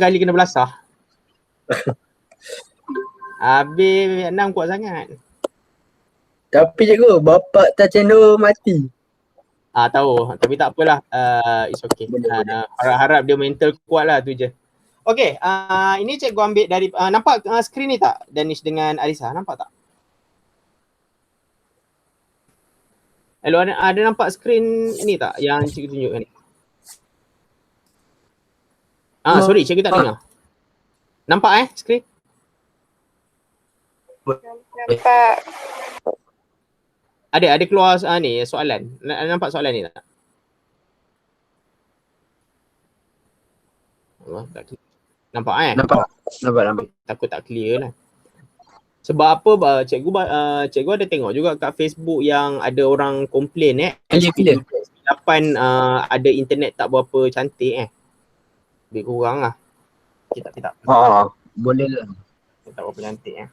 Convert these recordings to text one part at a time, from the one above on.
kali kena belasah. Habis Vietnam kuat sangat. Tapi cikgu, bapak Tachendo mati. Tahu. Tapi tak apalah. It's okay. Harap-harap dia mental kuat lah tu je. Okay. Ini cikgu ambil dari, nampak skrin ni tak? Danish dengan Arisa. Nampak tak? Hello, ada nampak skrin ni tak? Yang cikgu tunjukkan ni. Sorry, cikgu tak dengar. Nampak skrin? Nampak. Ada keluar ni soalan. Nampak soalan ni tak? Nampak Nampak. Takut tak clear lah. Sebab apa cikgu ada tengok juga kat Facebook yang ada orang komplain Clear. 8 ada internet tak berapa cantik lebih kurang lah. Kita Boleh lah. tak berapa cantik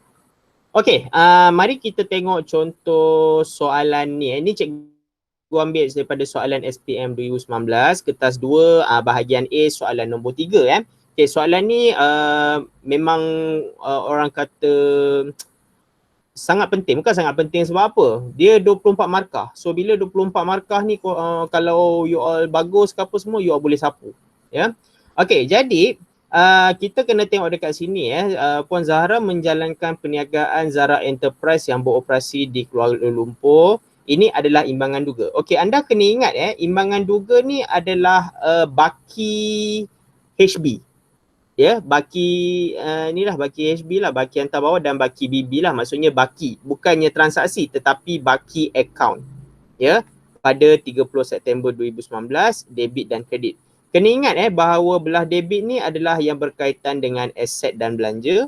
Okey, mari kita tengok contoh soalan ni. Ini cikgu ambil daripada soalan SPM 2019, kertas 2, bahagian A, soalan nombor 3 Okey, soalan ni memang orang kata sangat penting. Bukan sangat penting sebab apa? Dia 24 markah. So bila 24 markah ni kalau you all bagus ke apa semua, you all boleh sapu. Ya. Okey, jadi kita kena tengok dekat sini Puan Zahra menjalankan perniagaan Zahra Enterprise yang beroperasi di Kuala Lumpur. Ini adalah imbangan duga. Okey, anda kena ingat imbangan duga ni adalah baki HB. Ya, baki inilah baki HB lah, baki hantar bawah dan baki BB lah. Maksudnya baki, bukannya transaksi tetapi baki account. Ya, pada 30 September 2019, debit dan kredit. Kena ingat bahawa belah debit ni adalah yang berkaitan dengan aset dan belanja,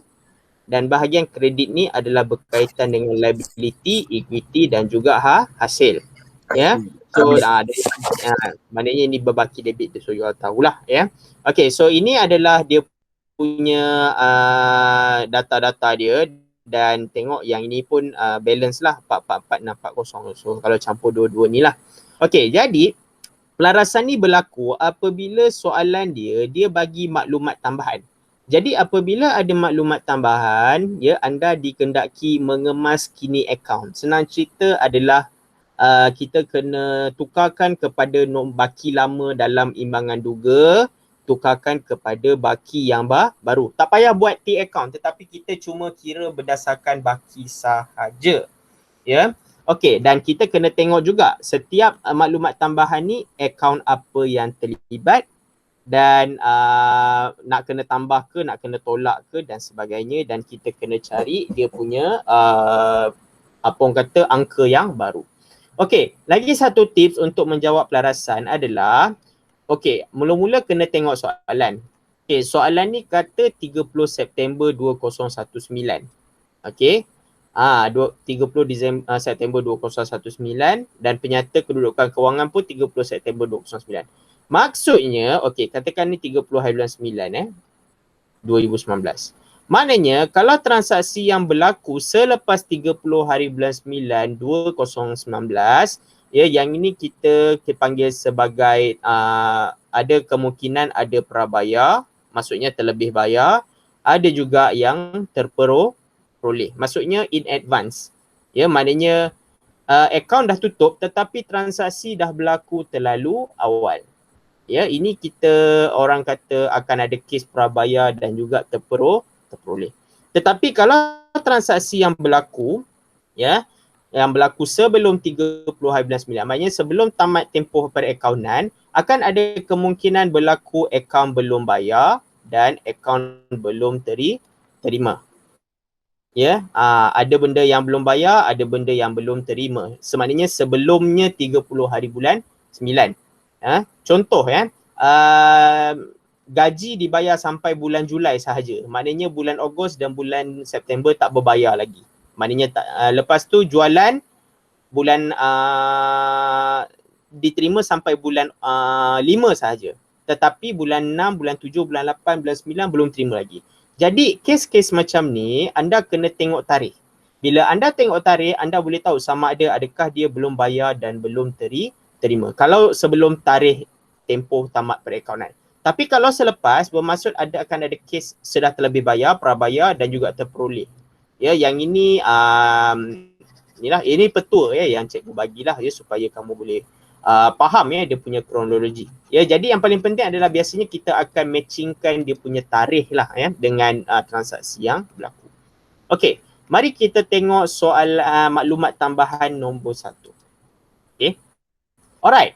dan bahagian kredit ni adalah berkaitan dengan liability, equity dan juga hasil. Ya. So maknanya ini berbaki debit tu, so you all tahulah Okay, so ini adalah dia punya data-data dia, dan tengok yang ini pun balance lah 444640. So kalau campur dua-dua ni lah. Okay, jadi pelarasan ni berlaku apabila soalan dia bagi maklumat tambahan. Jadi apabila ada maklumat tambahan, anda dikendaki mengemas kini akaun. Senang cerita adalah kita kena tukarkan kepada baki lama dalam imbangan duga, tukarkan kepada baki yang baru. Tak payah buat T account, tetapi kita cuma kira berdasarkan baki sahaja. Ya. Okey, dan kita kena tengok juga setiap maklumat tambahan ni akaun apa yang terlibat, dan nak kena tambah ke, nak kena tolak ke dan sebagainya, dan kita kena cari dia punya apa orang kata angka yang baru. Okey, lagi satu tips untuk menjawab pelarasan adalah mula-mula kena tengok soalan. Okey, soalan ni kata 30 September 2019. Okey. 30 September 2019 dan penyata kedudukan kewangan pun 30 September 2019. Maksudnya, katakan ni 30 hari bulan 9 2019. Maknanya kalau transaksi yang berlaku selepas 30 hari bulan 9 2019, yang ini kita panggil sebagai ada kemungkinan ada prabayar, maksudnya terlebih bayar, ada juga yang terperoleh. Maksudnya in advance. Maknanya akaun dah tutup tetapi transaksi dah berlaku terlalu awal. Ini kita orang kata akan ada kes prabayar dan juga terperoleh. Tetapi kalau transaksi yang berlaku yang berlaku sebelum 30 hari bulan 9, maknanya sebelum tamat tempoh perakaunan, akan ada kemungkinan berlaku akaun belum bayar dan akaun belum terima. Ada benda yang belum bayar, ada benda yang belum terima. Semaknanya sebelumnya 30 hari bulan 9. Contoh gaji dibayar sampai bulan Julai sahaja. Maknanya bulan Ogos dan bulan September tak berbayar lagi. Maknanya lepas tu jualan bulan diterima sampai bulan 5 sahaja. Tetapi bulan 6, bulan 7, bulan 8, bulan 9 belum terima lagi. Jadi kes-kes macam ni anda kena tengok tarikh. Bila anda tengok tarikh, anda boleh tahu sama ada adakah dia belum bayar dan belum terima. Kalau sebelum tarikh tempoh tamat perakaunan. Tapi kalau selepas bermaksud akan ada kes sedah terlebih bayar, prabayar dan juga terperoleh. Ya, yang ini inilah, ini petua ya yang cikgu bagilah ya supaya kamu boleh faham ya dia punya kronologi. Ya, jadi yang paling penting adalah biasanya kita akan matchingkan dia punya tarikh lah ya dengan transaksi yang berlaku. Okey, mari kita tengok soal maklumat tambahan nombor 1. Okey. Alright.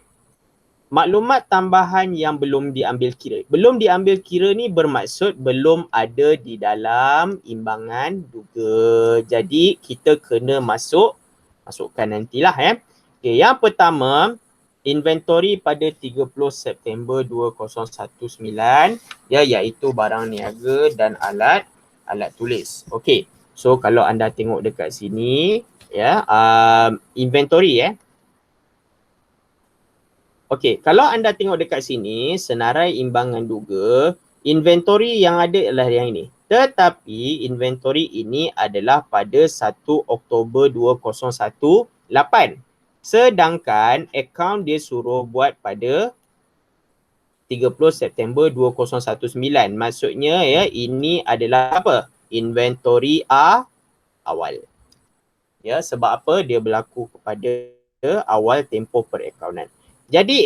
Maklumat tambahan yang belum diambil kira. Belum diambil kira ni bermaksud belum ada di dalam imbangan duga. Jadi kita kena masukkan nantilah ya. Okay, yang pertama, inventory pada 30 September 2019 ya, iaitu barang niaga dan alat tulis. Okey. So kalau anda tengok dekat sini ya, inventory ya. Okey, kalau anda tengok dekat sini, senarai imbangan duga, inventory yang ada adalah yang ini. Tetapi inventory ini adalah pada 1 Oktober 2018. Sedangkan akaun dia suruh buat pada 30 September 2019. Maksudnya ya, ini adalah apa? Inventory awal. Ya, sebab apa? Dia berlaku kepada awal tempoh perakaunan. Jadi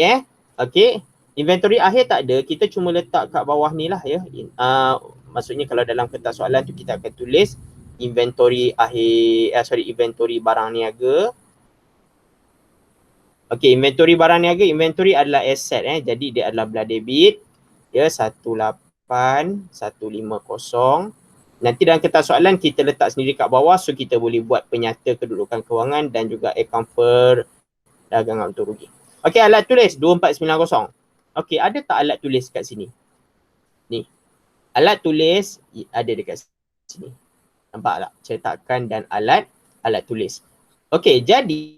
okey, inventory akhir tak ada, kita cuma letak kat bawah ni lah ya. Maksudnya kalau dalam kertas soalan tu kita akan tulis inventory akhir, inventory barang niaga. Okey, inventory barang niaga, inventory adalah aset jadi dia adalah belah debit ya, 18150. Nanti dalam kertas soalan kita letak sendiri kat bawah, so kita boleh buat penyata kedudukan kewangan dan juga akaun perdagangan untung rugi. Okey, alat tulis 2490. Okey, ada tak alat tulis kat sini? Ni. Alat tulis ada dekat sini. Nampak tak? Cetakan dan alat tulis. Okey, jadi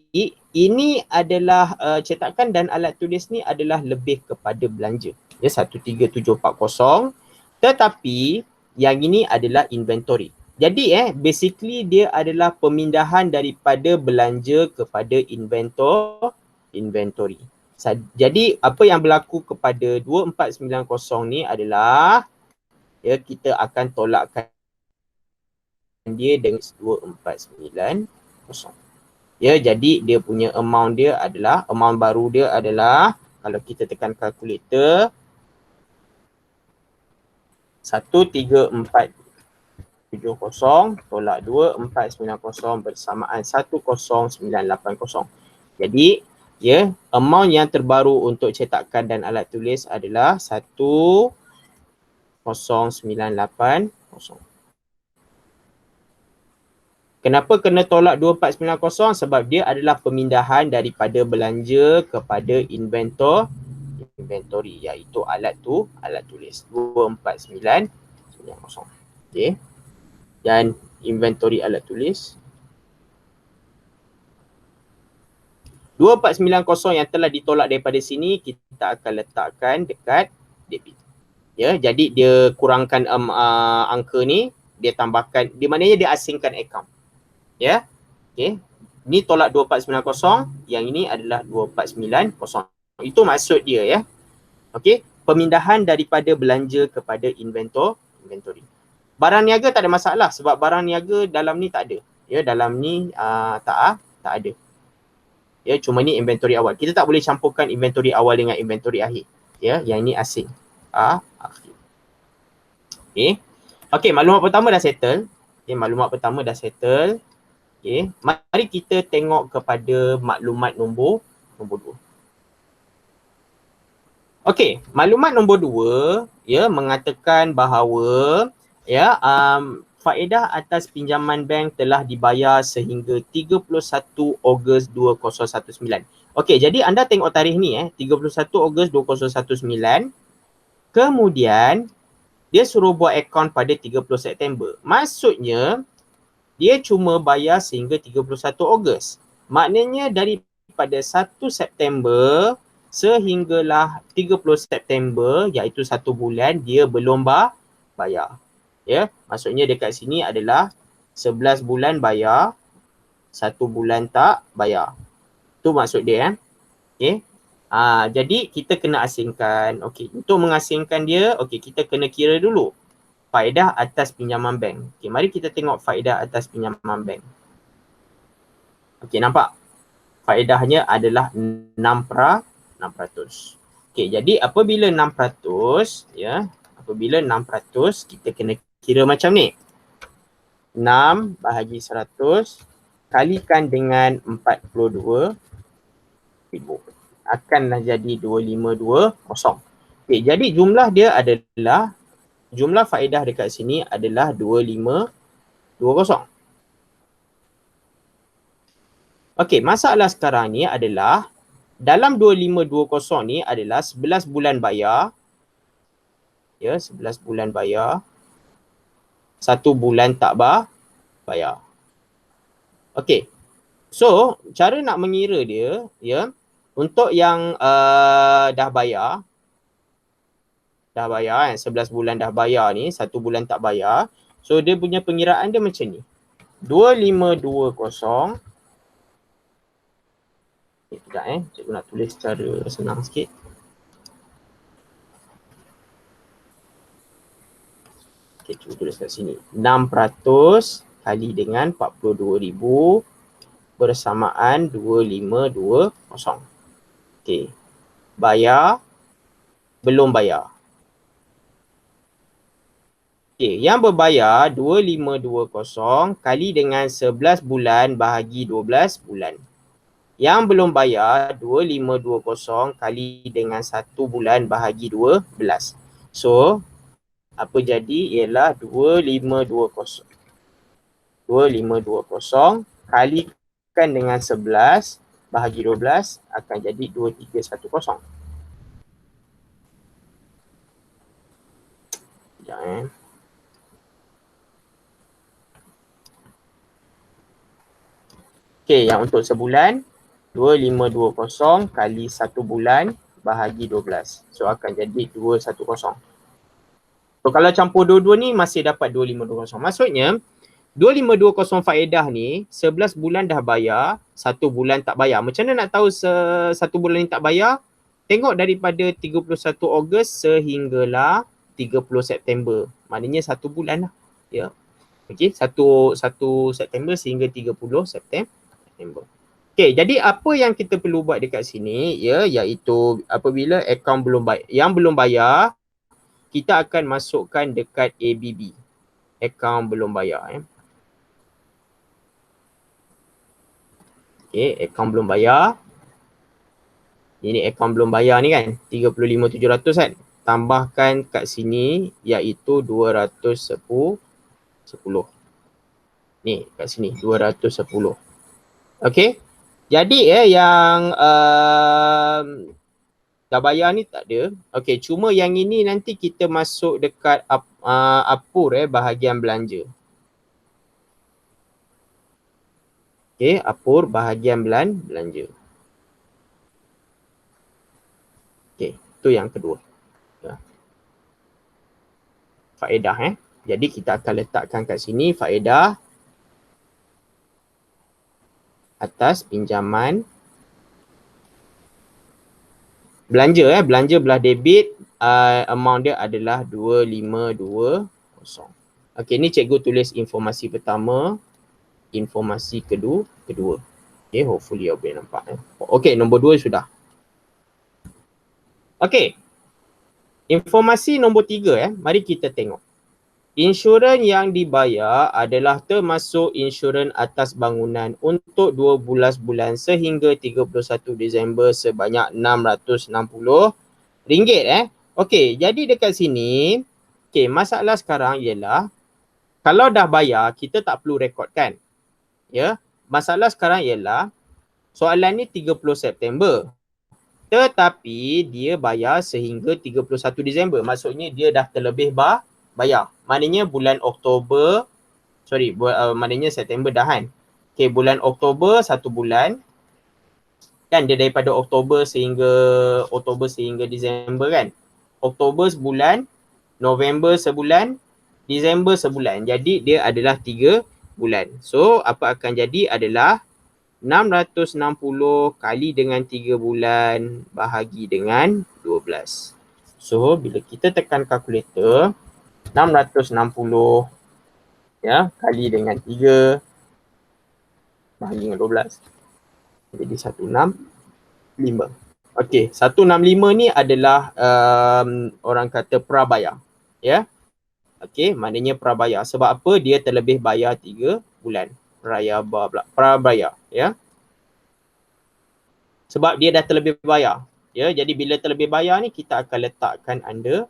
ini adalah cetakan dan alat tulis ni adalah lebih kepada belanja. Ya, 13740. Tetapi yang ini adalah inventory. Jadi basically dia adalah pemindahan daripada belanja kepada inventory. Jadi apa yang berlaku kepada 2490 ni adalah ya, kita akan tolakkan dia dengan 2490. Ya, jadi dia punya amount baru dia adalah, kalau kita tekan kalkulator, 13470 tolak 2490 bersamaan 10980. Jadi ya, amount yang terbaru untuk cetakan dan alat tulis adalah 10980. Kenapa kena tolak 2490? Sebab dia adalah pemindahan daripada belanja kepada inventory, iaitu alat tulis 24990. Okey. Dan inventory alat tulis 2490 yang telah ditolak daripada sini, kita akan letakkan dekat debit. Ya, jadi dia kurangkan angka ni, dia tambahkan, di maknanya dia asingkan akaun. Ya. Okey. Ni tolak 2490, yang ini adalah 2490. Itu maksud dia ya. Okey, pemindahan daripada belanja kepada inventory. Barang niaga tak ada masalah sebab barang niaga dalam ni tak ada. Ya, dalam ni tak ada. Ya, cuma ni inventory awal. Kita tak boleh campurkan inventory awal dengan inventory akhir. Ya, yang ini asing. Akhir. Okey. Okey, maklumat pertama dah settle. Okey, mari kita tengok kepada maklumat nombor 2. Okey, maklumat nombor 2 ya mengatakan bahawa ya faedah atas pinjaman bank telah dibayar sehingga 31 Ogos 2019. Okey, jadi anda tengok tarikh ni 31 Ogos 2019. Kemudian dia suruh buat akaun pada 30 September. Maksudnya dia cuma bayar sehingga 31 Ogos. Maknanya daripada 1 September sehinggalah 30 September, iaitu 1 bulan, dia belum bayar. Ya, maksudnya dekat sini adalah 11 bulan bayar, 1 bulan tak bayar. Tu maksud dia. Okey. Jadi kita kena asingkan. Okey, untuk mengasingkan dia, okey, kita kena kira dulu faedah atas pinjaman bank. Okey, mari kita tengok faedah atas pinjaman bank. Okey, nampak? Faedahnya adalah 6%. Okey, jadi apabila 6%, ya, apabila 6%, kita kena kira macam ni. 6 bahagi 100 kalikan dengan 42,000 akanlah jadi 2520. Okey, jadi jumlah dia adalah, jumlah faedah dekat sini adalah 2520. Okey, masalah sekarang ni adalah dalam 2520 ni adalah 11 bulan bayar. Ya, 11 bulan bayar. 1 bulan tak bayar. Okey. So, cara nak mengira dia, ya, untuk yang dah bayar kan, 11 bulan dah bayar ni, 1 bulan tak bayar. So, dia punya pengiraan dia macam ni. 2520. Sekejap cikgu nak tulis secara senang sikit. Okay, cuba tulis kat sini. 6% kali dengan 42,000 bersamaan 2520. Okay. Bayar, belum bayar. Okay, yang berbayar 2520 kali dengan 11 bulan bahagi 12 bulan. Yang belum bayar 2520 kali dengan 1 bulan bahagi 12. So, apa jadi ialah 2520. 2520 kalikan dengan 11 bahagi 12 akan jadi 2310. Sekejap Okay, yang untuk sebulan 2520 kali 1 bulan bahagi 12. So akan jadi 210. So kalau campur dua-dua ni masih dapat 2520. Maksudnya 2520 faedah ni 11 bulan dah bayar, 1 bulan tak bayar. Macam mana nak tahu 1 bulan ni tak bayar? Tengok daripada 31 Ogos sehinggalah 30 September. Maknanya 1 bulan lah. Ya. Okey, 1 September sehingga 30 September. Okey, jadi apa yang kita perlu buat dekat sini, ya, iaitu apabila akaun belum bayar, yang belum bayar, kita akan masukkan dekat ABB. Akaun belum bayar. Okey, akaun belum bayar. Ini akaun belum bayar ni kan, 35,700 kan. Tambahkan kat sini iaitu 210. Ni kat sini 210. Okey. Jadi yang dah bayar ni tak ada. Okey, cuma yang ini nanti kita masuk dekat Apur bahagian belanja. Okey, Apur bahagian belanja. Okey, itu yang kedua. Ya. Faedah Jadi kita akan letakkan kat sini faedah atas pinjaman belanja belanja belah debit, amount dia adalah 2520. Okey, ni cikgu tulis informasi pertama, informasi kedua. Okey, hopefully you boleh nampak. Okey, nombor 2 sudah. Okey. Informasi nombor 3 mari kita tengok. Insurans yang dibayar adalah termasuk insurans atas bangunan untuk 12 bulan sehingga 31 Disember sebanyak RM660. Okey, jadi dekat sini, okey, masalah sekarang ialah kalau dah bayar, kita tak perlu rekodkan. Ya, masalah sekarang ialah soalan ni 30 September. Tetapi dia bayar sehingga 31 Disember. Maksudnya dia dah terlebih bayar. Maknanya bulan Oktober, maknanya September dah kan. Okay, bulan Oktober 1 bulan. Kan dia daripada Oktober sehingga Disember kan. Oktober sebulan, November sebulan, Disember sebulan. Jadi dia adalah 3 bulan. So apa akan jadi adalah 660 kali dengan 3 bulan bahagi dengan 12. So bila kita tekan kalkulator 660 ya kali dengan 3 bahagi dengan 12 jadi 165. Okey, 165 ni adalah orang kata prabayar. Ya. Okey, maknanya prabayar. Sebab apa? Dia terlebih bayar 3 bulan. Prabayar, ya. Sebab dia dah terlebih bayar. Ya, jadi bila terlebih bayar ni kita akan letakkan anda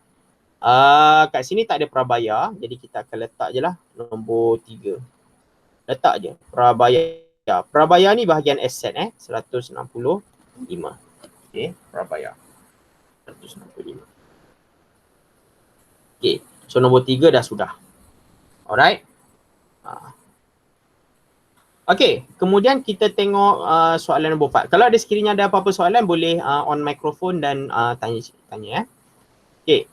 kat sini tak ada prabayar, jadi kita akan letak je lah nombor 3. Letak je prabayar. Prabayar ni bahagian aset 165. Okey, prabayar 165. Okey, so nombor 3 dah sudah. Alright. Okey, kemudian kita tengok soalan nombor 4. Kalau ada sekiranya ada apa-apa soalan boleh on mikrofon dan tanya. Okey.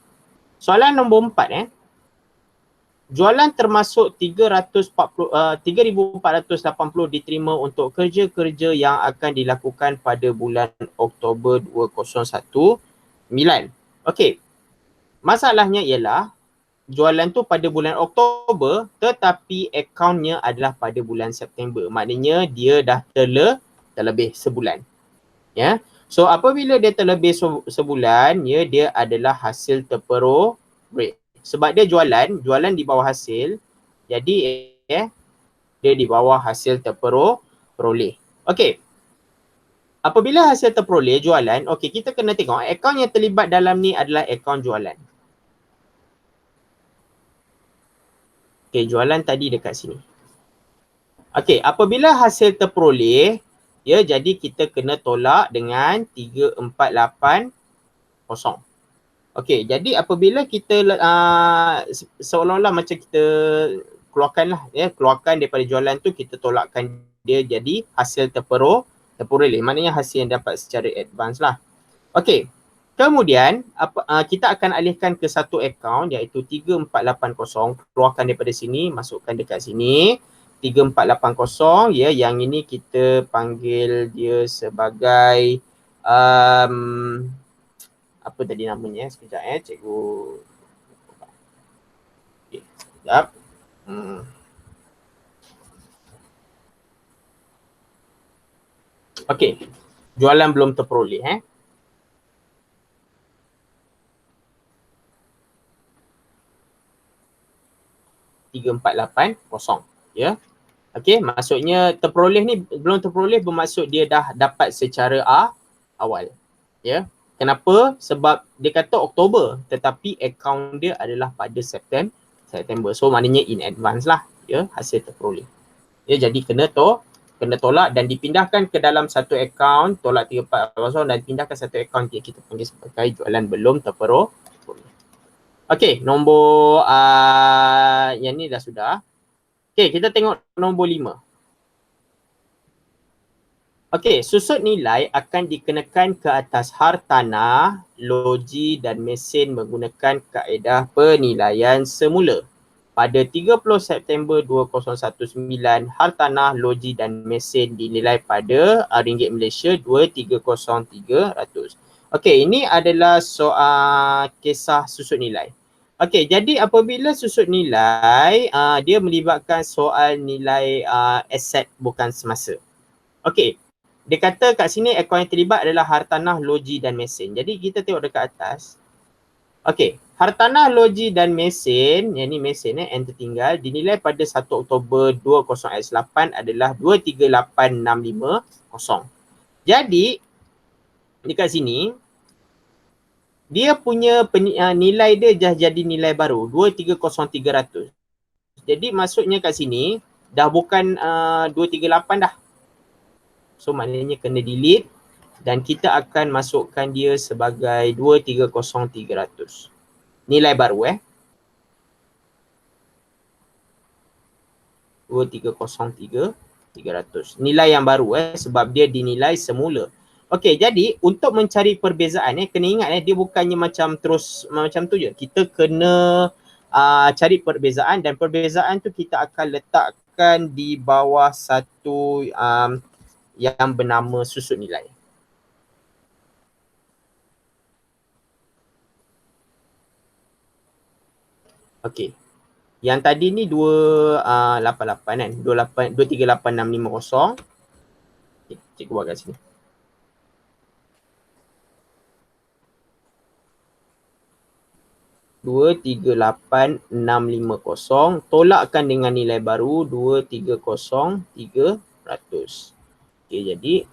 Soalan nombor 4 Jualan termasuk 3,480 diterima untuk kerja-kerja yang akan dilakukan pada bulan Oktober 2019. Okey. Masalahnya ialah jualan tu pada bulan Oktober tetapi akaunnya adalah pada bulan September. Maknanya dia dah terlebih sebulan. Ya. So apabila dia terlebih sebulan, ya dia adalah hasil terperoleh. Sebab dia jualan di bawah hasil. Jadi dia di bawah hasil terperoleh. Okey. Apabila hasil terperoleh jualan, okey kita kena tengok akaun yang terlibat dalam ni adalah akaun jualan. Okey, jualan tadi dekat sini. Okey, apabila hasil terperoleh, ya jadi kita kena tolak dengan 3480. Okey, jadi apabila kita seolah-olah macam kita keluarkan daripada jualan tu, kita tolakkan dia jadi hasil terperoleh. Maknanya hasil yang dapat secara advance lah. Okey, kemudian kita akan alihkan ke satu akaun iaitu 3480. Keluarkan daripada sini, masukkan dekat sini. 3480 ya, yang ini kita panggil dia sebagai apa tadi namanya? Sekejap cikgu. Okay, sekejap. Okey. Jualan belum terperoleh 3480 ya. Okey, maksudnya terperoleh ni belum terperoleh bermaksud dia dah dapat secara awal. Ya. Kenapa? Sebab dia kata Oktober tetapi akaun dia adalah pada September. So maknanya in advance lah ya hasil terperoleh. Ya, jadi kena tolak dan dipindahkan ke dalam satu akaun, tolak 3480 dan pindahkan satu akaun yang kita panggil sebagai jualan belum terperoleh. Okey, nombor yang ni dah sudah. Okey, kita tengok nombor 5. Okey, susut nilai akan dikenakan ke atas hartanah, loji dan mesin menggunakan kaedah penilaian semula. Pada 30 September 2019, hartanah, loji dan mesin dinilai pada ringgit Malaysia 2,303,000. Okey, ini adalah soal kisah susut nilai. Okey, jadi apabila susut nilai, dia melibatkan soal nilai aset bukan semasa. Okey, dia kata kat sini akaun yang terlibat adalah hartanah, loji dan mesin. Jadi kita tengok dekat atas. Okey, hartanah, loji dan mesin, yang ni mesin yang tertinggal, dinilai pada 1 Oktober 2008 adalah 238,650. Jadi dekat sini dia punya nilai dia dah jadi nilai baru 2,303,000. Jadi maksudnya kat sini dah bukan 238 dah. So maknanya kena delete dan kita akan masukkan dia sebagai 2,303,000. Nilai baru 2,303,000. Nilai yang baru sebab dia dinilai semula. Okey, jadi untuk mencari perbezaan kena ingat dia bukannya macam terus macam tu je. Kita kena cari perbezaan dan perbezaan tu kita akan letakkan di bawah satu yang bernama susut nilai. Okey. Yang tadi ni 288 kan? 238650. Okay, cikgu buat kat sini. Dua tiga lapan enam lima kosong tolakkan dengan nilai baru 230300. Okey, jadi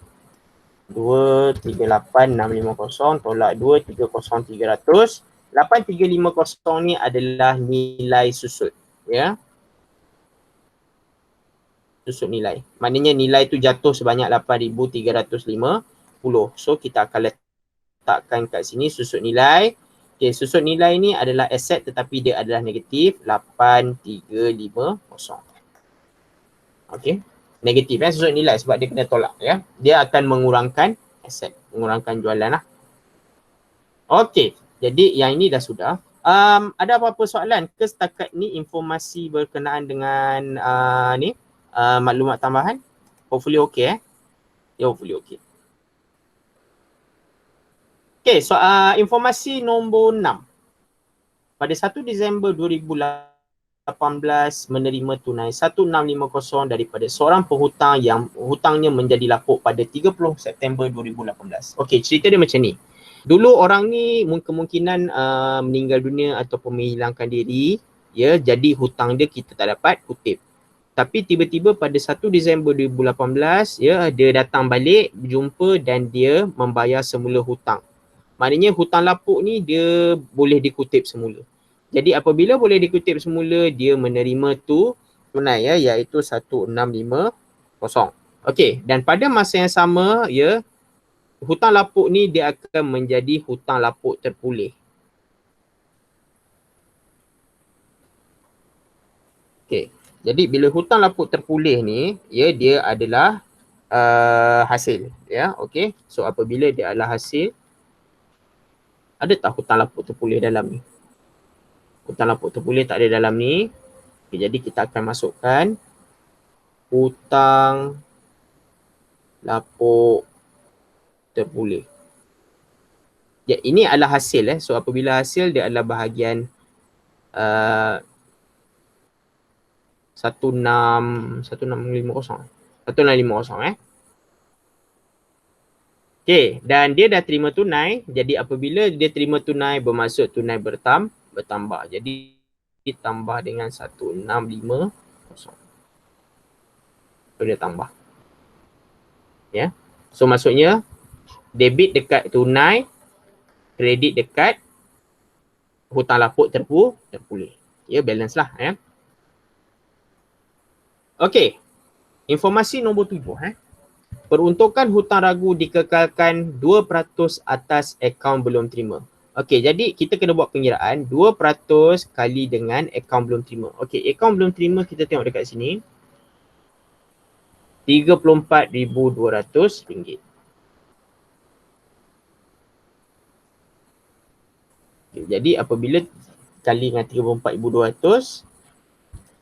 238650 tolak 230300. 8350 ni adalah nilai susut, ya. Susut nilai. Maknanya nilai tu jatuh sebanyak 8350. So kita akan letakkan kat sini susut nilai. Okey, susut nilai ni adalah aset tetapi dia adalah negatif 8350. Okey. Negatif susut nilai sebab dia kena tolak, ya. Dia akan mengurangkan aset, mengurangkan jualan lah. Okey, jadi yang ini dah sudah. Ada apa-apa soalan ke setakat ni informasi berkenaan dengan maklumat tambahan? Hopefully okey Ya, hopefully okey. Okey, so informasi nombor 6. Pada 1 Disember 2018 menerima tunai 1650 daripada seorang penghutang yang hutangnya menjadi lapuk pada 30 September 2018. Okey, cerita dia macam ni. Dulu orang ni kemungkinan meninggal dunia ataupun menghilangkan diri, ya, jadi hutang dia kita tak dapat kutip. Tapi tiba-tiba pada 1 Disember 2018, ya, dia datang balik, berjumpa dan dia membayar semula hutang. Maknanya hutang lapuk ni dia boleh dikutip semula. Jadi apabila boleh dikutip semula, dia menerima tu tunai, ya, iaitu 1650. Okey, dan pada masa yang sama, ya, hutang lapuk ni dia akan menjadi hutang lapuk terpulih. Okey, jadi bila hutang lapuk terpulih ni, ya, dia adalah hasil, ya. Okey, so apabila dia adalah hasil, ada tak hutang lapuk terpulih dalam ni? Hutang lapuk terpulih tak ada dalam ni. Okay, jadi kita akan masukkan hutang lapuk terpulih. Ya, ini adalah hasil. So apabila hasil dia adalah bahagian 1650. Okey, dan dia dah terima tunai. Jadi apabila dia terima tunai bermaksud tunai bertambah. Jadi ditambah dengan 1650. So dia tambah. Ya. So maksudnya debit dekat tunai, kredit dekat hutang lapuk terpulih. Ya, balance lah, ya. Okey. Informasi nombor 7, peruntukan hutang ragu dikekalkan 2% atas akaun belum terima. Okey, jadi kita kena buat pengiraan 2% kali dengan akaun belum terima. Okey, akaun belum terima kita tengok dekat sini. RM34,200. Okay, jadi apabila kali dengan 34,200,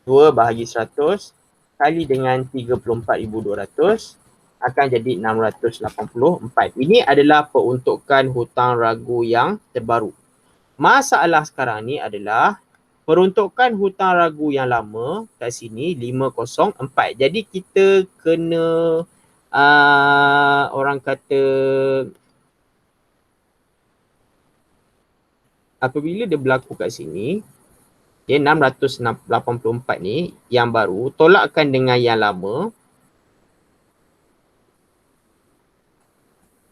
2 bahagi 100 kali dengan 34,200 akan jadi 684. Ini adalah peruntukan hutang ragu yang terbaru. Masalah sekarang ni adalah peruntukan hutang ragu yang lama kat sini 504. Jadi kita kena orang kata apabila dia berlaku kat sini, ya, 684 ni yang baru tolakkan dengan yang lama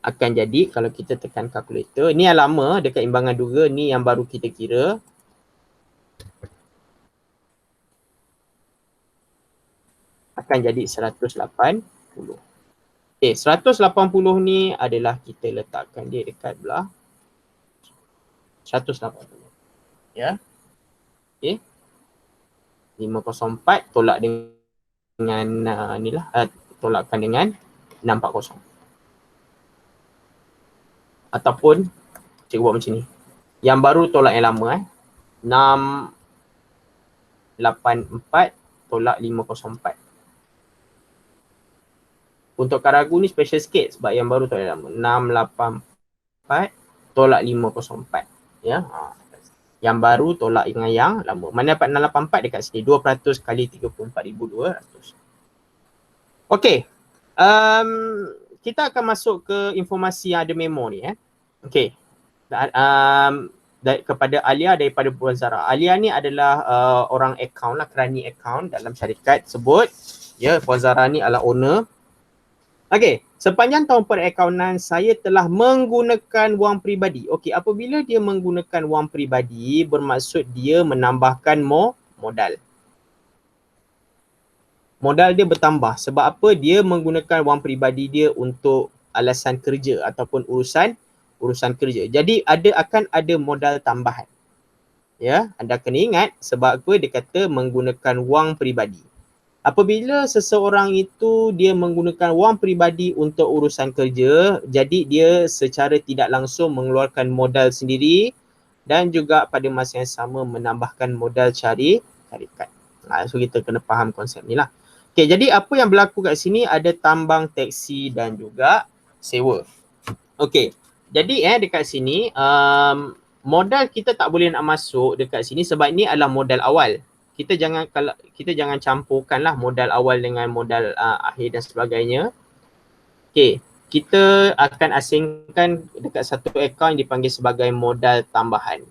akan jadi, kalau kita tekan kalkulator, ni yang lama dekat imbangan 2, ni yang baru kita kira. Akan jadi 180. Okay, 180 ni adalah kita letakkan dia dekat belah 180. Ya. Okay. 504 tolak dengan tolakkan dengan 640. Ataupun cikgu buat macam ni. Yang baru tolak yang lama 684 tolak 504. Untuk Karagu ni special sikit sebab yang baru tak ada lama. 684 tolak 504. Ya. Yang baru tolak dengan yang lama. Mana dapat 684 dekat sini? 2% kali 34,200. Okey. Kita akan masuk ke informasi yang ada memo ni. Okey. Kepada Alia daripada Puan Zara. Alia ni adalah orang akaun lah, kerani akaun dalam syarikat tersebut. Ya, Puan Zara ni adalah owner. Okey, sepanjang tahun perakaunan saya telah menggunakan wang peribadi. Okey, apabila dia menggunakan wang peribadi, bermaksud dia menambahkan modal. Modal dia bertambah. Sebab apa? Dia menggunakan wang peribadi dia untuk alasan kerja ataupun urusan kerja. Jadi akan ada modal tambahan. Ya, anda kena ingat sebab apa dia kata menggunakan wang peribadi. Apabila seseorang itu dia menggunakan wang peribadi untuk urusan kerja, jadi dia secara tidak langsung mengeluarkan modal sendiri dan juga pada masa yang sama menambahkan modal syarikat. So kita kena faham konsep ni lah. Okay, jadi apa yang berlaku kat sini ada tambang teksi dan juga sewa. Okay, jadi dekat sini modal kita tak boleh nak masuk dekat sini sebab ini adalah modal awal. Kita jangan campurkanlah modal awal dengan modal akhir dan sebagainya. Okey, kita akan asingkan dekat satu akaun yang dipanggil sebagai modal tambahan.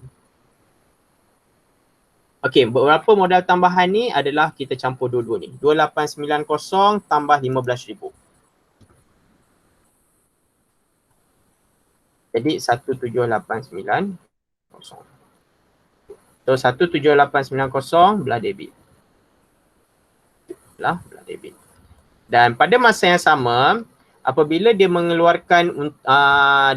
Okey, beberapa modal tambahan ni adalah kita campur dua-dua ni. 2890 tambah 15,000. Jadi 1789. So 17890 belah debit. Belah debit. Dan pada masa yang sama, apabila dia mengeluarkan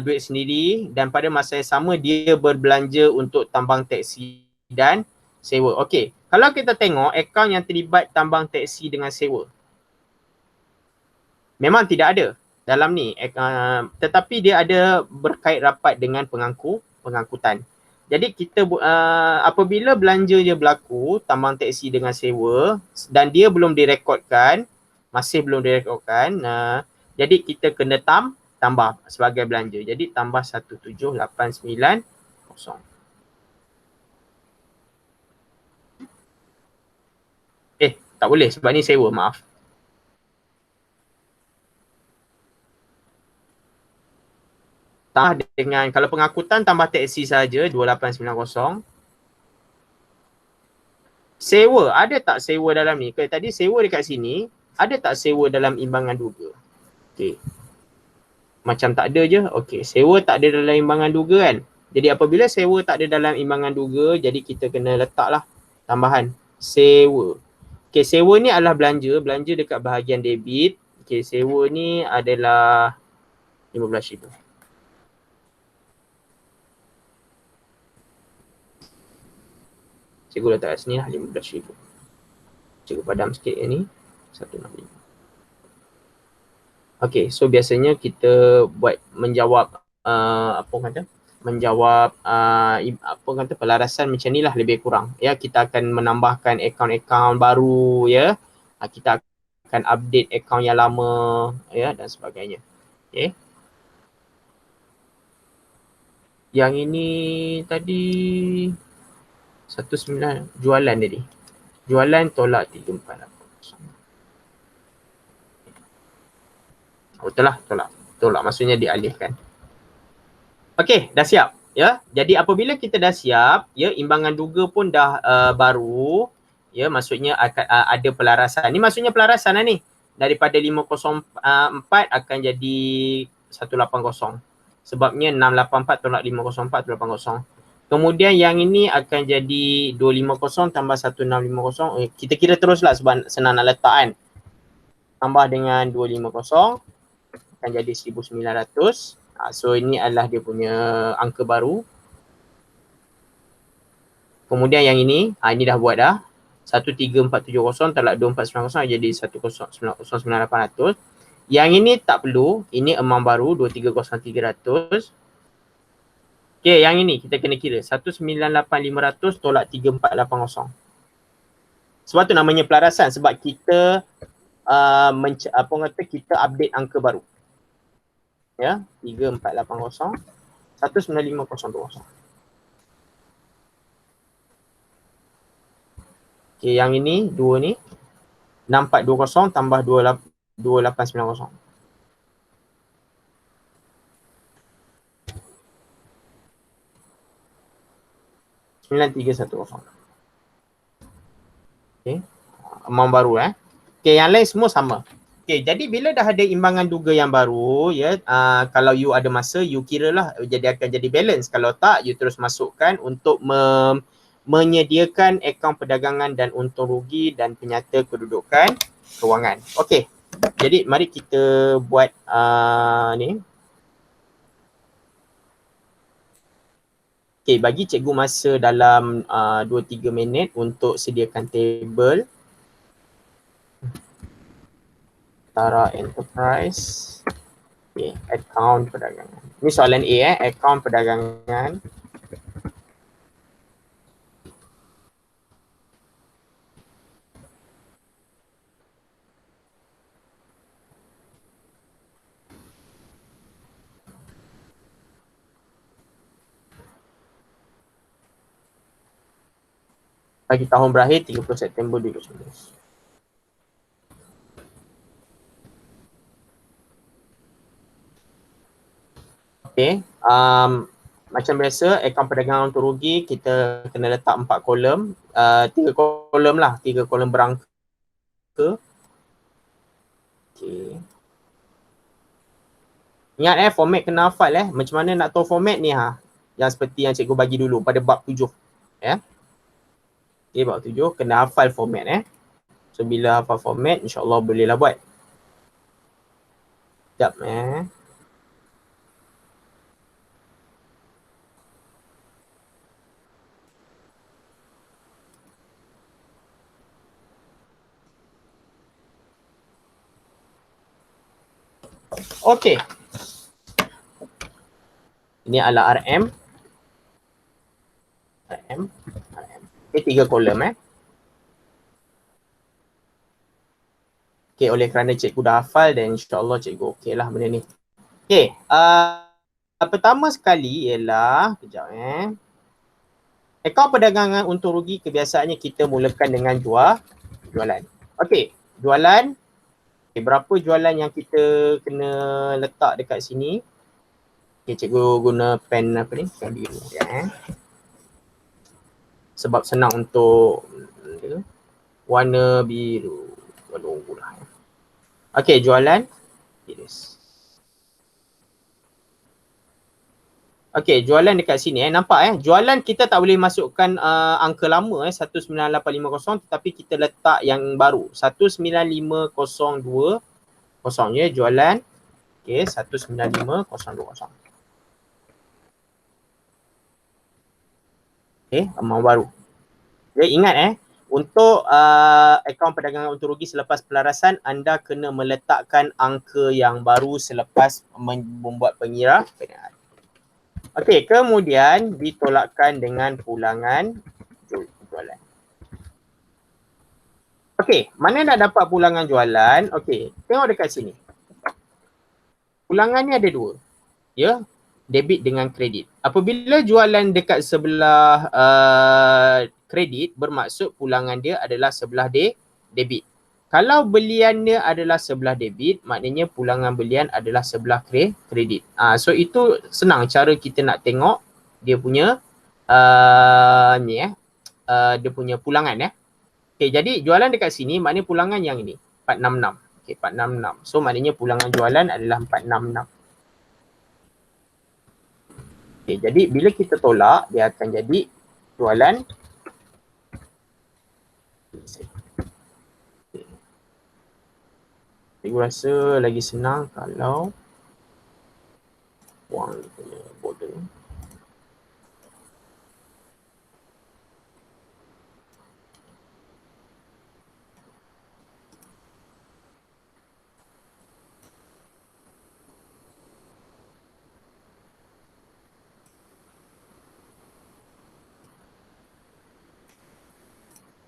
duit sendiri dan pada masa yang sama dia berbelanja untuk tambang teksi dan sewa. Okey, kalau kita tengok akaun yang terlibat tambang teksi dengan sewa, memang tidak ada dalam ni. Tetapi dia ada berkait rapat dengan pengangkutan. Jadi kita apabila belanja dia berlaku tambang teksi dengan sewa dan dia belum direkodkan, masih belum direkodkan, jadi kita kena tambah sebagai belanja. Jadi tambah 1789. Tak boleh sebab ni sewa, maaf. Tambah dengan, kalau pengangkutan tambah teksi saja 2890. Sewa, ada tak sewa dalam ni? Tadi sewa dekat sini, ada tak sewa dalam imbangan duga? Okey. Macam tak ada je. Okey, sewa tak ada dalam imbangan duga kan? Jadi apabila sewa tak ada dalam imbangan duga, jadi kita kena letaklah tambahan sewa. Okey, sewa ni adalah belanja dekat bahagian debit. Okey, sewa ni adalah 15,000. Cikgu letak kat sini lah 15,000. Cikgu padam sikit ni 165. Okay, so biasanya kita buat menjawab pelarasan macam ni lah lebih kurang. Ya, kita akan menambahkan akaun-akaun baru ya. Kita akan update akaun yang lama ya dan sebagainya. Okay. Yang ini tadi 19 jualan tadi. Jualan tolak 348. Betul lah, tolak maksudnya dialihkan. Okey, dah siap ya. Jadi apabila kita dah siap ya, imbangan duga pun dah baru ya, maksudnya akan ada pelarasan. Ni maksudnya pelarasan lah ni. Daripada 504 akan jadi 180. Sebabnya 684 tolak 504 280. Kemudian yang ini akan jadi 250 tambah 1650. Kita kira teruslah sebab senang nak letak kan. Tambah dengan 250 akan jadi 1900. So ini adalah dia punya angka baru. Kemudian yang ini dah buat dah. 13470 tolak 2490 jadi 1090800. Yang ini tak perlu. Ini amount baru 230300. Okay, yang ini kita kena kira 198,500 tolak 3480. Sebab tu namanya pelarasan, sebab kita apa orang kata, kita update angka baru. Ya, 3480 195020. Okay, yang ini, dua ni 6420 tambah 2890. Sembilan tiga satu kosong. Okay, amount baru Okay, yang lain semua sama. Okay, jadi bila dah ada imbangan duga yang baru, ya, kalau you ada masa, you kira lah akan jadi balance. Kalau tak, you terus masukkan untuk menyediakan akaun perdagangan dan untung rugi dan penyata kedudukan kewangan. Okay, jadi mari kita buat ni. Okay, bagi cikgu masa dalam 2-3 minit untuk sediakan table. Tara Enterprise. Okay, akaun perdagangan. Ini soalan A akaun perdagangan. Bagi tahun berakhir 30 September 2019. Okay, macam biasa akaun perdagangan untuk rugi kita kena letak 4 kolom, 3 kolom lah, 3 kolom berangka. Okay. Ingat format kena hafal macam mana nak tahu format ni yang seperti yang cikgu bagi dulu pada bab 7 Okay, bab 7 kena hafal format So bila hafal format insya-Allah bolehlah buat. Sekejap Okay. Ini adalah RM. Okay, 3 kolom Okay, oleh kerana cikgu dah hafal dan insya-Allah cikgu okey lah benda ni. Okay, pertama sekali ialah, kejap akaun perdagangan untung rugi kebiasaannya kita mulakan dengan jualan. Okay, jualan. Okay, berapa jualan yang kita kena letak dekat sini? Okay, cikgu guna pen apa ni? Pen biru sebab senang untuk warna biru. Okay, jualan. Okay, jualan dekat sini nampak jualan kita tak boleh masukkan angka lama 19850 tetapi kita letak yang baru 195020 jualan. Okay, 195020. Okay, amount baru. Okay, ingat untuk akaun perdagangan untung rugi selepas pelarasan anda kena meletakkan angka yang baru selepas membuat pengiraan. Okey, kemudian ditolakkan dengan pulangan jualan. Okey, mana nak dapat pulangan jualan? Okey, tengok dekat sini. Pulangan ni ada dua. Ya, debit dengan kredit. Apabila jualan dekat sebelah kredit, bermaksud pulangan dia adalah sebelah debit. Kalau beliannya adalah sebelah debit, maknanya pulangan belian adalah sebelah kredit. So itu senang cara kita nak tengok dia punya dia punya pulangan Okay, jadi jualan dekat sini maknanya pulangan yang ini 466. Okay, 466. So maknanya pulangan jualan adalah 466. Okay, jadi bila kita tolak dia akan jadi jualan. Saya rasa lagi senang kalau wang punya border.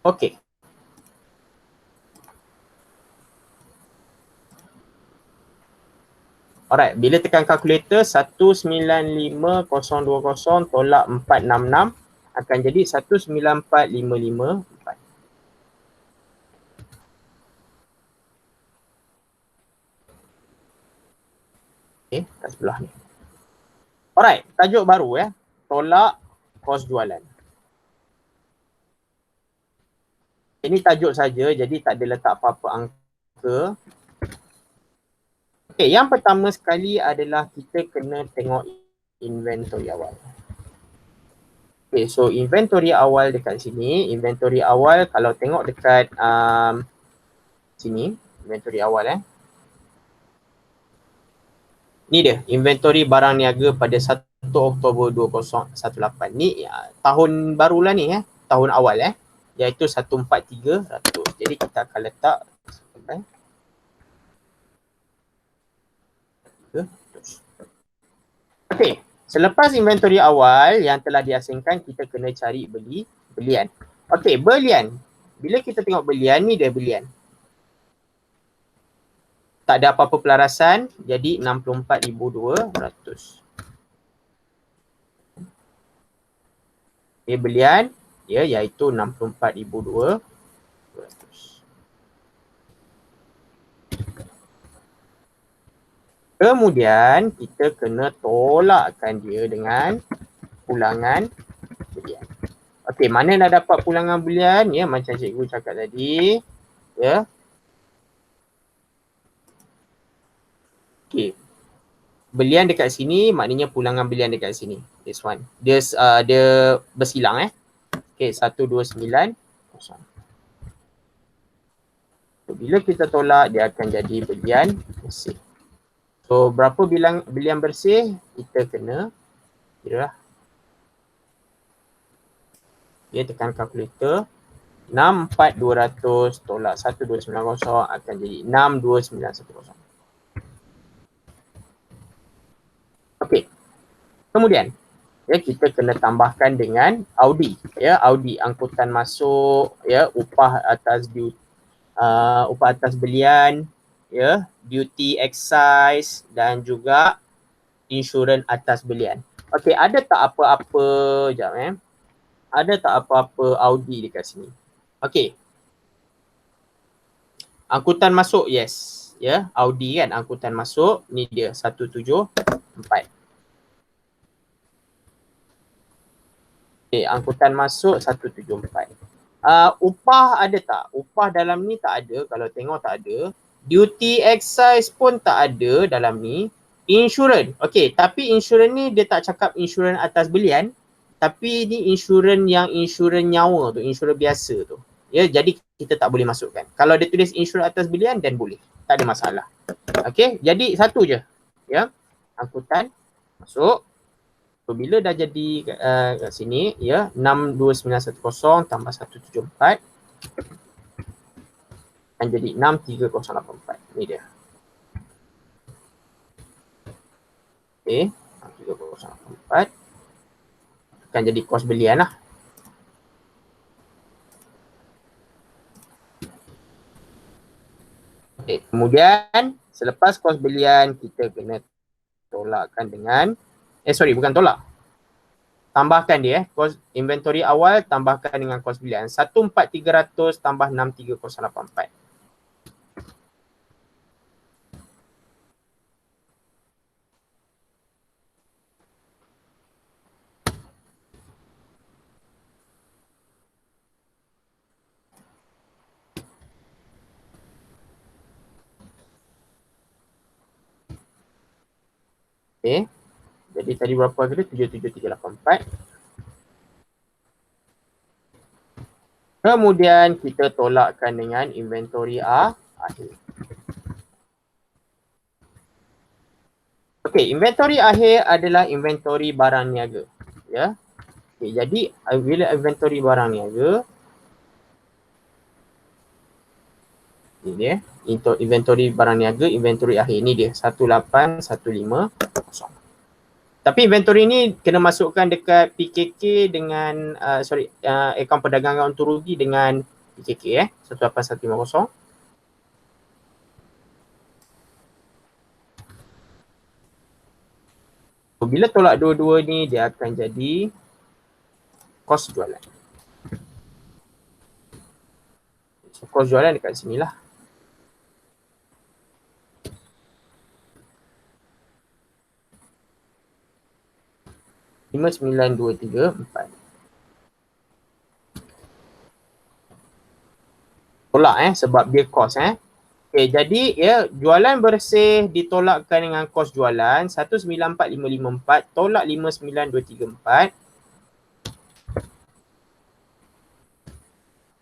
Okey. Alright, bila tekan kalkulator 195,020 tolak 466 akan jadi 194,554. Okay, kat sebelah ni. Alright, tajuk baru ya. Tolak kos jualan. Ini tajuk saja, jadi tak ada letak apa-apa angka. Okay, yang pertama sekali adalah kita kena tengok inventory awal. Okay, so inventory awal dekat sini, inventory awal kalau tengok dekat sini, inventory awal ni dia, inventory barang niaga pada 1 Oktober 2018. Ni tahun barulah ni tahun awal iaitu 143,100. Jadi kita akan letak Okey, selepas inventory awal yang telah diasingkan, kita kena cari belian. Okey, belian. Bila kita tengok belian ni, dia belian. Tak ada apa-apa pelarasan, jadi 64,200. Okay, belian iaitu 64,200. Kemudian kita kena tolakkan dia dengan pulangan belian. Okey, mana dah dapat pulangan belian macam cikgu cakap tadi Okey. Belian dekat sini maknanya pulangan belian dekat sini. This one. Dia bersilang Okey, 1290. So, bila kita tolak dia akan jadi belian bersih. So berapa belian bersih kita kena kira lah. Dia tekan kalkulator 64,200 tolak 1290 akan jadi 62,910. Okey. Kemudian kita kena tambahkan dengan Audi Audi angkutan masuk upah atas belian duty excise dan juga insurans atas belian. Okey, ada tak apa-apa ada tak apa-apa Audi dekat sini? Okey. Angkutan masuk, yes. Audi kan angkutan masuk, ni dia 174. Okey, angkutan masuk 174. Upah ada tak? Upah dalam ni tak ada, kalau tengok tak ada. Duty excise pun tak ada dalam ni. Insurans. Okey, tapi insurans ni dia tak cakap insurans atas belian. Tapi ni insurans nyawa tu, insurans biasa tu. Jadi kita tak boleh masukkan. Kalau dia tulis insurans atas belian dan boleh. Tak ada masalah. Okey, jadi satu je. Angkutan masuk. So, bila dah jadi kat sini 62910 tambah 174 akan jadi 63084. Ni dia. Okey, 63084 akan jadi kos belian lah. Okay. Kemudian selepas kos belian kita kena tolakkan dengan bukan tolak. Tambahkan dia kos inventory awal tambahkan dengan kos belian 14,300 tambah 63,084. Okay. Jadi tadi berapa kali? 77,384. Kemudian kita tolakkan dengan inventory akhir. Okey, inventory akhir adalah inventory barang niaga. Okay, jadi bila inventory barang niaga ni dia, inventory barang niaga, inventory akhir ni dia 18150. Tapi inventory ni kena masukkan dekat PKK dengan akaun perdagangan untung rugi dengan PKK 18150. bila tolak dua-dua ni dia akan jadi kos jualan. So, kos jualan dekat sini lah. Lima, 9, 2, 3, 4. Tolak sebab dia kos Okay, jadi ya jualan bersih ditolakkan dengan kos jualan 194554 tolak 59234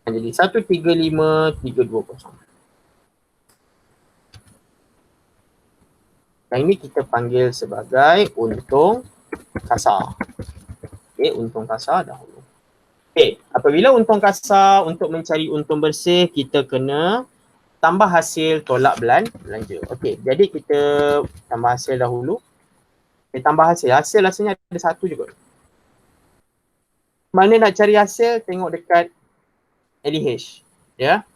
jadi 135320. Yang ini kita panggil sebagai untung kasar. Okay, untung kasar dahulu. Okay, apabila untung kasar untuk mencari untung bersih kita kena tambah hasil tolak belanja. Okey, jadi kita tambah hasil dahulu. Kita tambah hasil. Hasilnya ada satu juga. Mana nak cari hasil, tengok dekat LEH. Ya.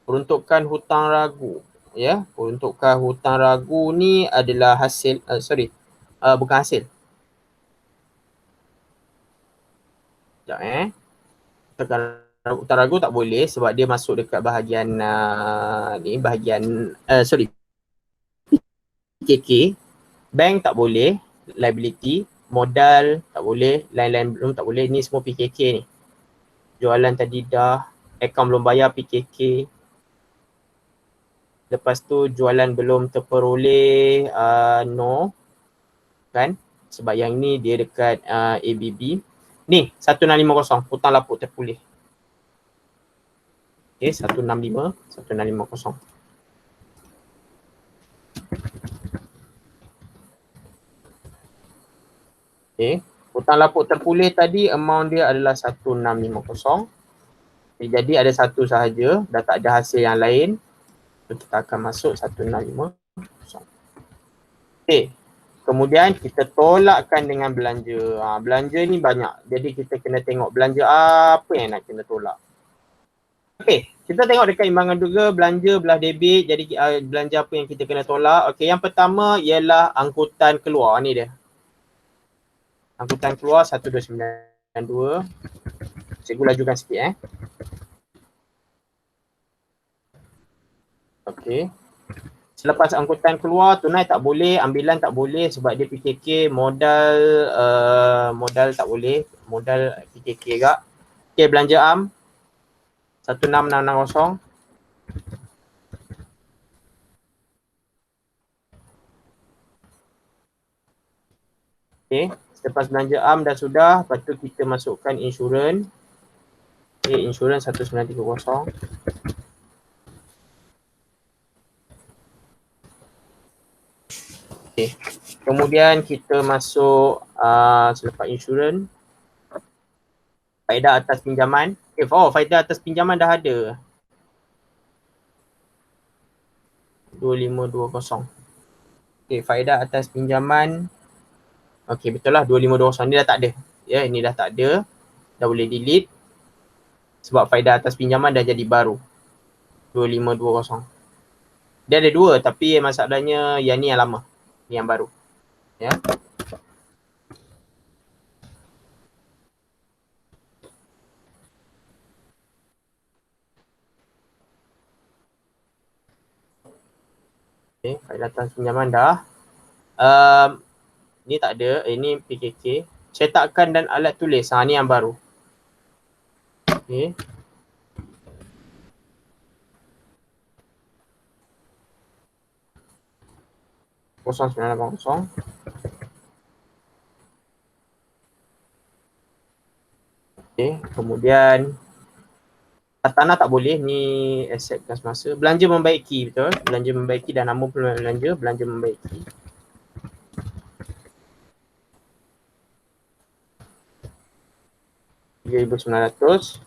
Peruntukan hutang ragu. Ya. Peruntukan hutang ragu ni adalah hasil, bukan hasil. Sekejap Tekan hutang ragu tak boleh sebab dia masuk dekat bahagian PKK. Bank tak boleh, liability, modal tak boleh, lain-lain belum tak boleh. Ni semua PKK ni. Jualan tadi dah, akaun belum bayar PKK. Lepas tu jualan belum terperoleh, no. Kan? Sebab yang ni dia dekat ABB. Ni 1650, hutang lapuk terpulih. Okay, 1650. Okay, hutang lapuk terpulih tadi amount dia adalah 1650. Okay, jadi ada satu sahaja, dah tak ada hasil yang lain. So, kita akan masuk 1650. Okay, kemudian kita tolakkan dengan belanja. Belanja ni banyak, jadi kita kena tengok belanja apa yang nak kena tolak. Okay, kita tengok dekat imbangan juga belanja belah debit. Jadi belanja apa yang kita kena tolak. Okay, yang pertama ialah angkutan keluar ni dia. Angkutan keluar 1292. Cikgu lajukan sikit Okay. Selepas angkutan keluar, tunai tak boleh, ambilan tak boleh sebab dia PKK, modal tak boleh, modal PKK juga. Okay, belanja am 16660. Okay, selepas belanja am dah sudah, lepas tu kita masukkan insurans. Okay, insurans 1930. Okay, kemudian kita masuk selepas insurans, faedah atas pinjaman. Okay, faedah atas pinjaman dah ada. 2520. Okay, faedah atas pinjaman. Okay, betul lah 2520 ni dah tak ada. Ya, ini dah tak ada. Dah boleh delete. Sebab faedah atas pinjaman dah jadi baru. 2520. Dia ada dua tapi masalahnya yang ni yang lama. Ni yang baru. Ya. Okay, faedah atas pinjaman dah. Ni tak ada, ini PKK. Cetakan dan alat tulis, ni yang baru. Okay. Kosong 980. Okay, kemudian tanah tak boleh, ni aset dan semasa. Belanja membaiki, betul. Belanja membaiki dan nama belanja membaiki. RM3,900.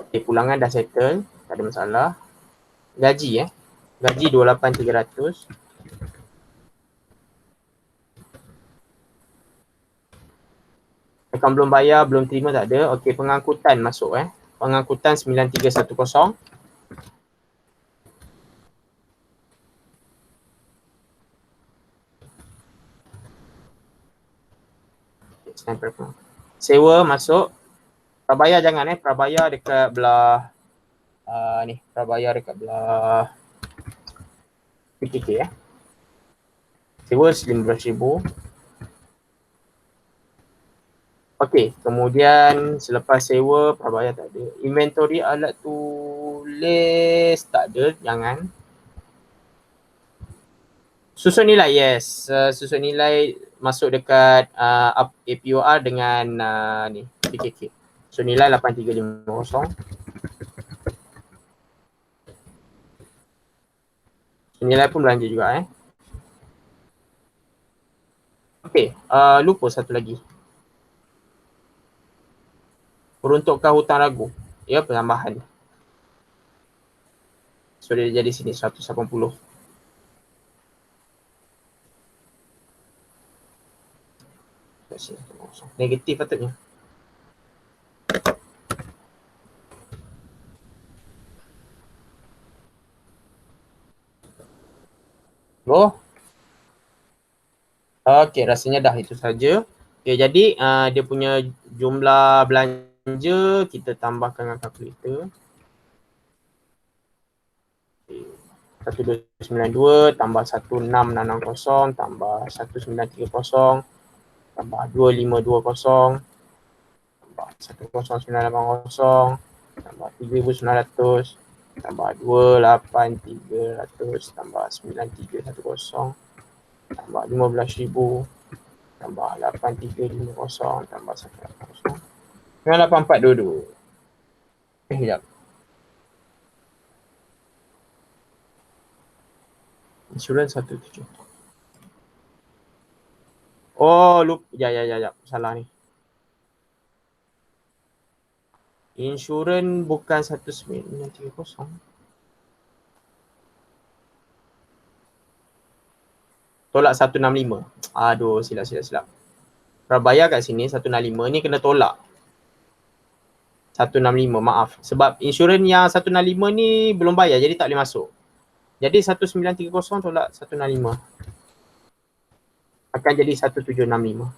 Okay, pulangan dah settle, tak ada masalah. Gaji gaji 28,300. Akaun belum bayar, belum terima tak ada. Okey, pengangkutan masuk Pengangkutan 9310. Sewa masuk. Prabaya jangan Prabaya dekat belah ni, Prabaya dekat belah PKK Sewa RM15,000. Okey, kemudian selepas sewa, Prabaya tak ada. Inventory alat tulis tak ada, jangan. Susun nilai, yes. Susun nilai masuk dekat APOR dengan ni, PKK. So nilai 8350. Nilai pun belanja juga Okey, lupa satu lagi. Peruntukan hutang ragu. Ya, penambahan. So dia jadi sini 180. Negatif patutnya. Oh. Okey, rasanya dah itu saja. Okey, jadi dia punya jumlah belanja kita tambahkan dengan kalkulator. 1292 tambah 1660 tambah 1930 tambah 2520 tambah 10980 tambah 3900 tambah 28300 tambah 9310 tambah 15,000 tambah 8350 tambah 180 dengan 8422. Sekejap. Insurans 17. Oh, lupa. Ya. Salah ni. Insurans bukan 1930. Tolak 165. Aduh, silap. Prabaya kat sini 165 ni kena tolak. 165, maaf. Sebab insurans yang 165 ni belum bayar, jadi tak boleh masuk. Jadi 1930 tolak 165. Akan jadi 1765.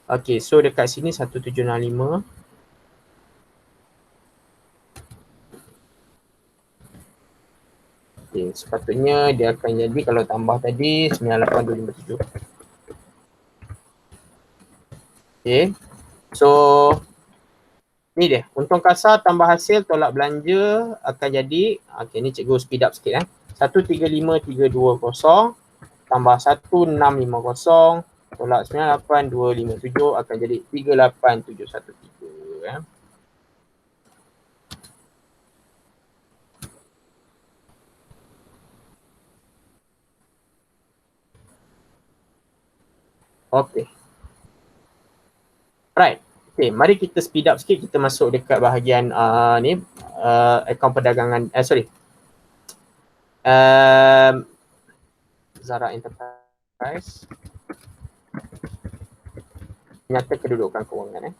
Okay, so dekat sini 1765. Okay, sepatutnya dia akan jadi kalau tambah tadi 98257. Okay, so ni dia, untung kasar tambah hasil tolak belanja akan jadi, okay ni cikgu speed up sikit 135320 tambah 1650 tolak 98257 akan jadi 38713 Okay. Right. Okay, mari kita speed up sikit, kita masuk dekat bahagian ni, akaun perdagangan, Zara Enterprise. Nyata kedudukan kewangan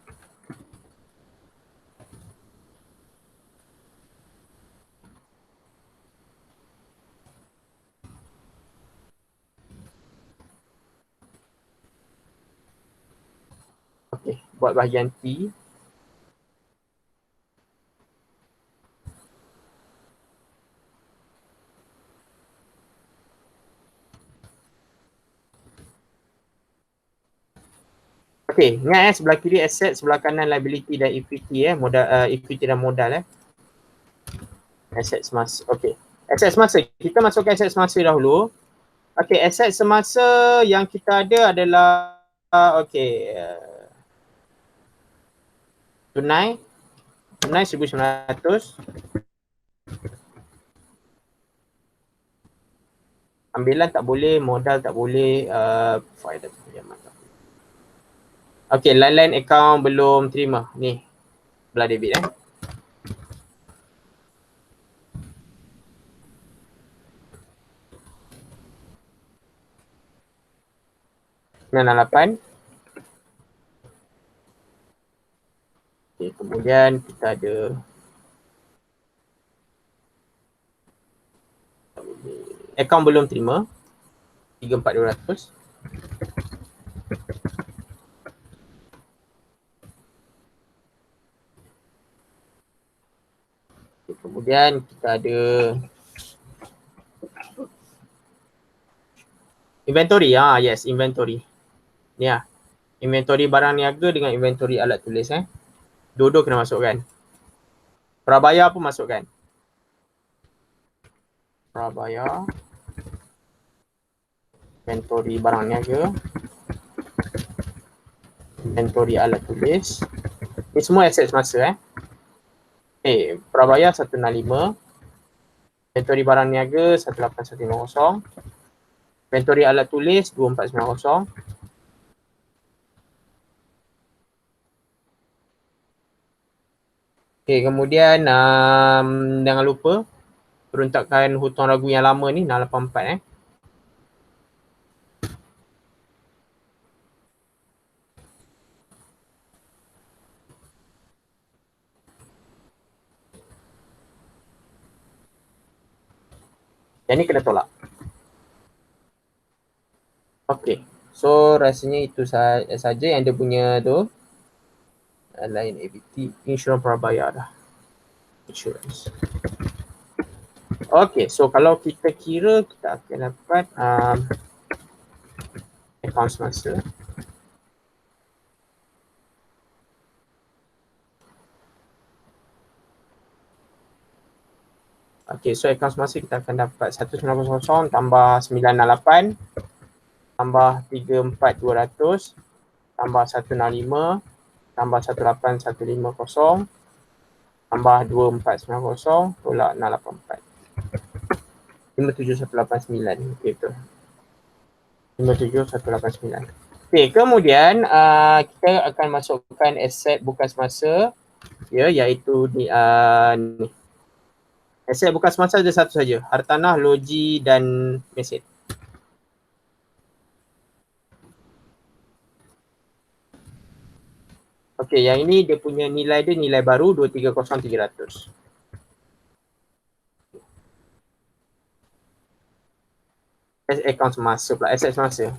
Okay, buat bahagian T. Okay, ingat sebelah kiri aset, sebelah kanan liability dan equity modal, equity dan modal Aset semasa. Okay, aset semasa. Kita masukkan aset semasa dahulu. Okay, aset semasa yang kita ada adalah tunai 1900. Ambilan tak boleh, modal tak boleh, faedah pinjaman tak boleh. Okay, line account belum terima. Ni, belah debit 98. Okay, kemudian kita ada akaun belum terima 34,200. Kemudian kita ada inventory. Yes, inventory. Ni lah. Inventory barang niaga dengan inventory alat tulis. Dua-dua kena masukkan. Prabayar pun masukkan. Prabayar. Inventory barang niaga. Inventory alat tulis. Ni semua aset semasa. Prabayar 165. Inventory barang niaga 18150. Inventory alat tulis 2490. Kemudian jangan lupa peruntakan hutang ragu yang lama ni 684. Yang ni kena tolak. Okey. So rasanya itu saja yang dia punya tu. Lain ABT, insurans prabayar dah. Insurance. Okey, so kalau kita kira kita akan dapat account semasa. Okey, so account semasa kita akan dapat 1900 tambah 968 tambah 34200 tambah 165 tambah 18150 tambah 2490 tolak 684. 57189. Okey, betul. 57189. Okey, kemudian kita akan masukkan aset bukan semasa, ya, iaitu ni aset bukan semasa ada satu saja, hartanah, loji dan mesin. Okey, yang ini dia punya nilai dia nilai baru 230300. Account semasa pula, aset semasa.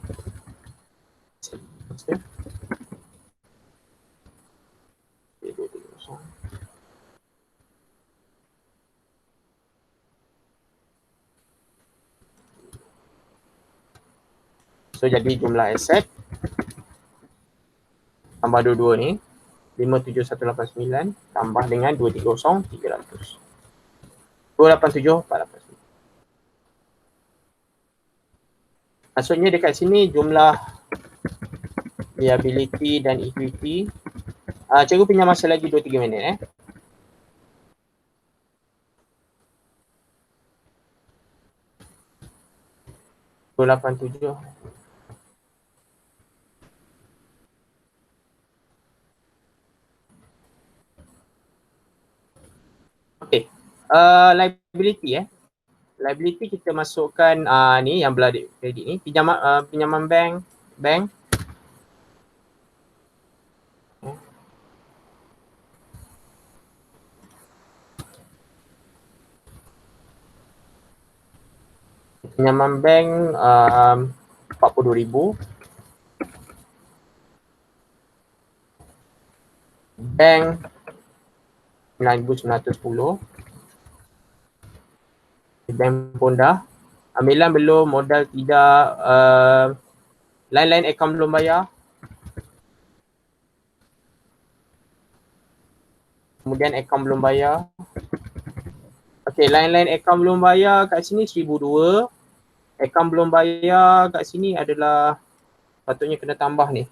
So jadi jumlah aset tambah dua-dua ni 57189 tambah dengan 230300. 287489. Maksudnya dekat sini jumlah liability dan equity. Cikgu pinjam masa lagi 2-3 minit. 287. Okey. Liability liability kita masukkan ni yang belah kredit ni, pinjaman bank. Pinjaman bank 42,000. Bank 9,910. Bank pun dah. Ambilan belum, modal tidak, lain-lain akaun belum bayar. Kemudian akaun belum bayar. Okey, lain-lain akaun belum bayar kat sini 1,002. Akaun belum bayar kat sini adalah patutnya kena tambah ni.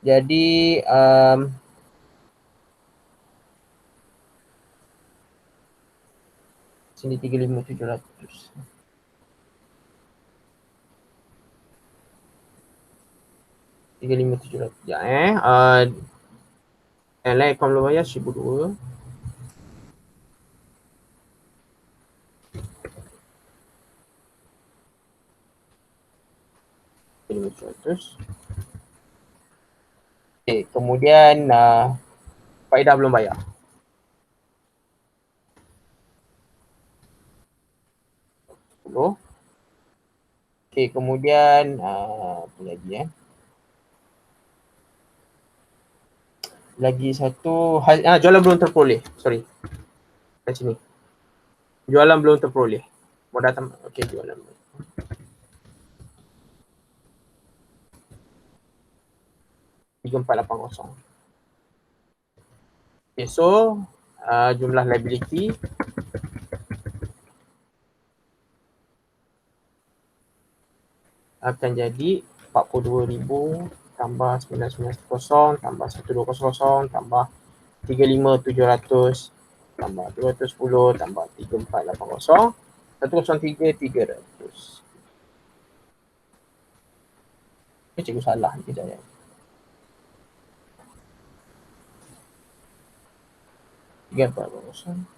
Jadi sini 35,700. 35,700. Yang lain akaun belum bayar 1,002. Okay, kemudian faedah belum bayar. Okay, kemudian apa lagi lagi satu jualan belum terperoleh. Sorry. Kat sini. Jualan belum terperoleh. Modal tambah. Okey, jualan. $3,480. Okay, so jumlah liability akan jadi 42,000 tambah 990 tambah 1200 tambah 35,700 tambah 210 tambah 3480 103,300. Ini cikgu salah ni kejap ya. Tiga 42,000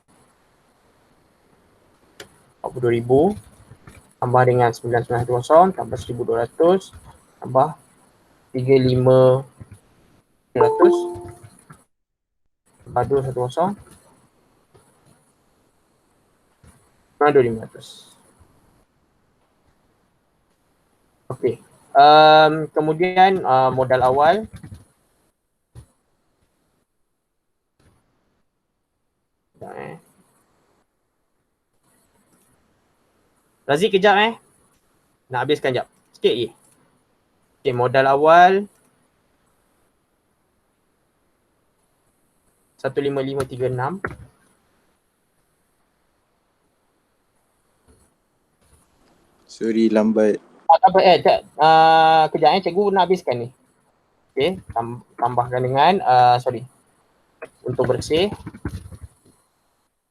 tambah dengan 990 tambah 1,200 tambah 35,700 tambah 210 2,500. Okey. Kemudian modal awal Razi kejap nak habiskan jap. Sikit lagi. Okay, modal awal 15536. Sorry lambat. Kejap cikgu nak habiskan ni. Okay, tambahkan dengan untuk bersih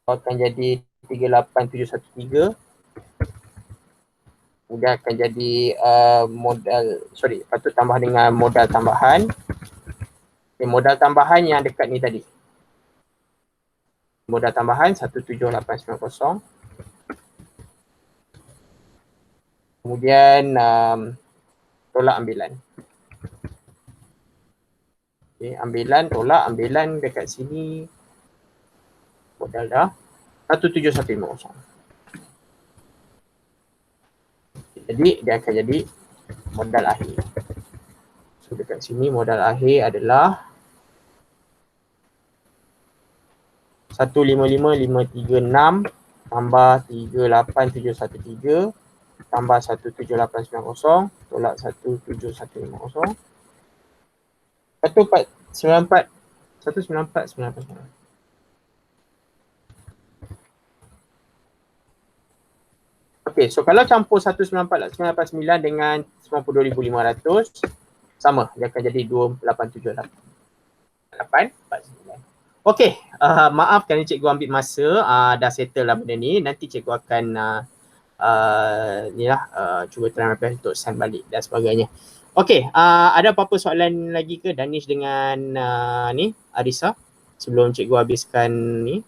akan jadi 38,713. Kemudian akan jadi patut tambah dengan modal tambahan. Okay, modal tambahan yang dekat ni tadi. Modal tambahan 17890. Kemudian tolak ambilan. Okay, ambilan dekat sini modal dah 17150. Jadi dia akan jadi modal akhir. So dekat sini modal akhir adalah 155,536 tambah 38,713 tambah 17890 tolak 17150 194,949. Okey, so kalau campur 194,989 dengan 92,500 sama, dia akan jadi 2878. Okey, maaf kerana cikgu ambil masa, dah settle lah benda ni. Nanti cikgu akan cuba try untuk send balik dan sebagainya. Okey, ada apa-apa soalan lagi ke Danish dengan Arisa sebelum cikgu habiskan ni?